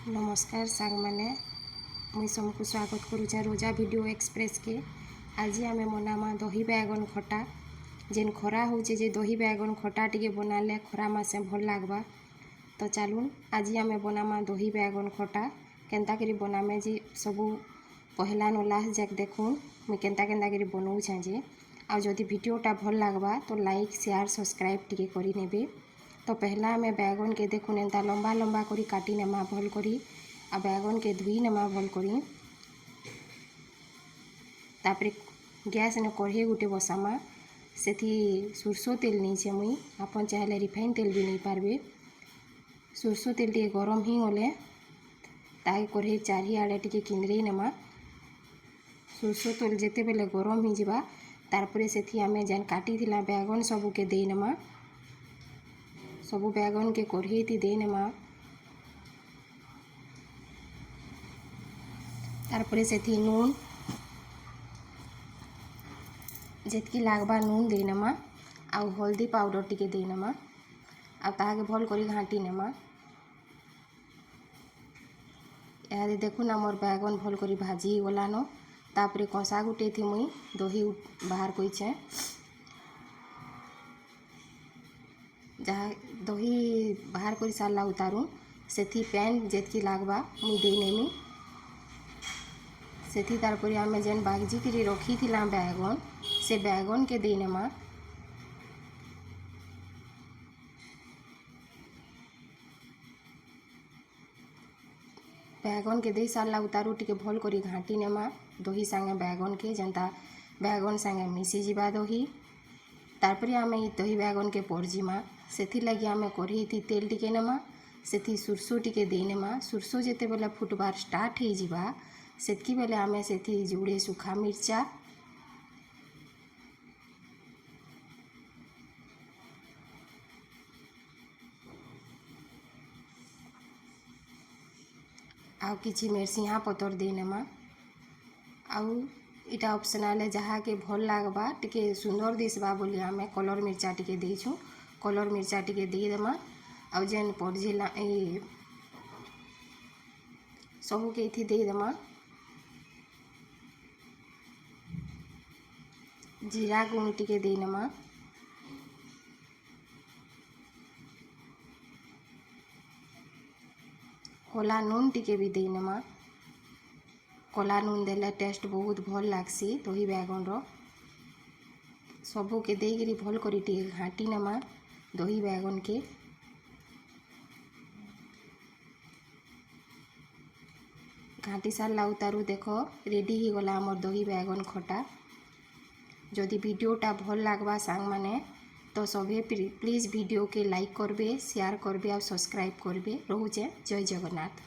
नमस्कार सांग मैंने मुई सबको स्वागत करुचे रोजा वीडियो एक्सप्रेस के। आज आम बनामा दही बैगन खटा जेन खरा होचे जे दही बैगन खटा टिके बनाले खरा मासे भल लागबा। तो चलून आज आम बनामा दही बैगन खटा केनता करी बनामे जे सबू पहला नो लास्ट जाक देखून मुई केनता केनता करी बनाऊछे जे आ जदि वीडियोटा भल लागबा तो लाइक शेयर सब्सक्राइब टिके करी नेबे। तो पहला आम बैगन के देखुन एंता लंबा लंबा करी काटी नेमा भल करी आ बैगन के धुई नेमा भल करी। तापरे गैस ने कढ़े गुटे बसामा सेथी सुरसो तेल नहीं मुई आपन चाहले रिफाइन तेल भी नहीं पारबे। सुरसो तेल टे गरम ही गले ताके कढ़े चारिआडे टिके किंद्रेई नेमा। सुरसो तेल जेते बेले गरम ही जिबा तारपरे सेथी आमे जेन काटी थिला बैगन सबू के देई नेमा। सबू बैगन के कढ़े थी दे नेमा। तारपरे सेथी नून जेतकी लागबा नून दे नेमा आ हल्दी पाउडर टिके दे नेमा आ ताके भल करी घाटी नेमा। यादे देखुन आमर बैगन भल करी भाजी गलानो। तापरे कषा गुटे थी मुई दही बाहर कइछे जहाँ दही बाहर कर सारा उतारू सेथी पैन जेतकी लागबा मुई दे नेमी। सेथी तारपरे आमे जेन बागजी करी रखी थिला बैगन से बैगन के दे नेमा। बैगन के दे सारा उतारू टिके भल करी घाटी नेमा दही संगे बैगन के जेनता बैगन संगे मिसी जिबा दही। तारपरे आमे ई दही बैगन के परजिमा सेथी लगी आमे कढ़ई थी तेल टिके नेमा सेथी सुरसो टिके दे नेमा। सुरसो जेते बेले फुटबार स्टार्ट हो जिबा सेतकी बेले आमे सेथी जुड़े सुखा मिर्चा आउ किछि मेरसिहा पतर दे नेमा। आउ इटा ऑप्शनल है जहाँ के भल लागबा टिके सुंदर दिसबा बोली आमे कलर मिर्चा टिके देइछु। कलर मिर्चा टिके दे देमा आउ जेन परजिला सबू के इथी दे देमा। जीरा गुण टिके दे नेमा। कोला नून टिके भी दे नेमा। कोला नून देले टेस्ट बहुत भल लागसी दही बैगन रो। सबू के देकरी भल करी टिके घाटी नेमा दही बैगन के। घाटी सारा उतारू देखो रेडी ही गला आमर दही बैगन खटा। जदि वीडियोटा भल लागबा सांग माने तो सभे प्लीज वीडियो के लाइक करबे शेयर करबे और सब्सक्राइब करबे। रोचे जय जगन्नाथ।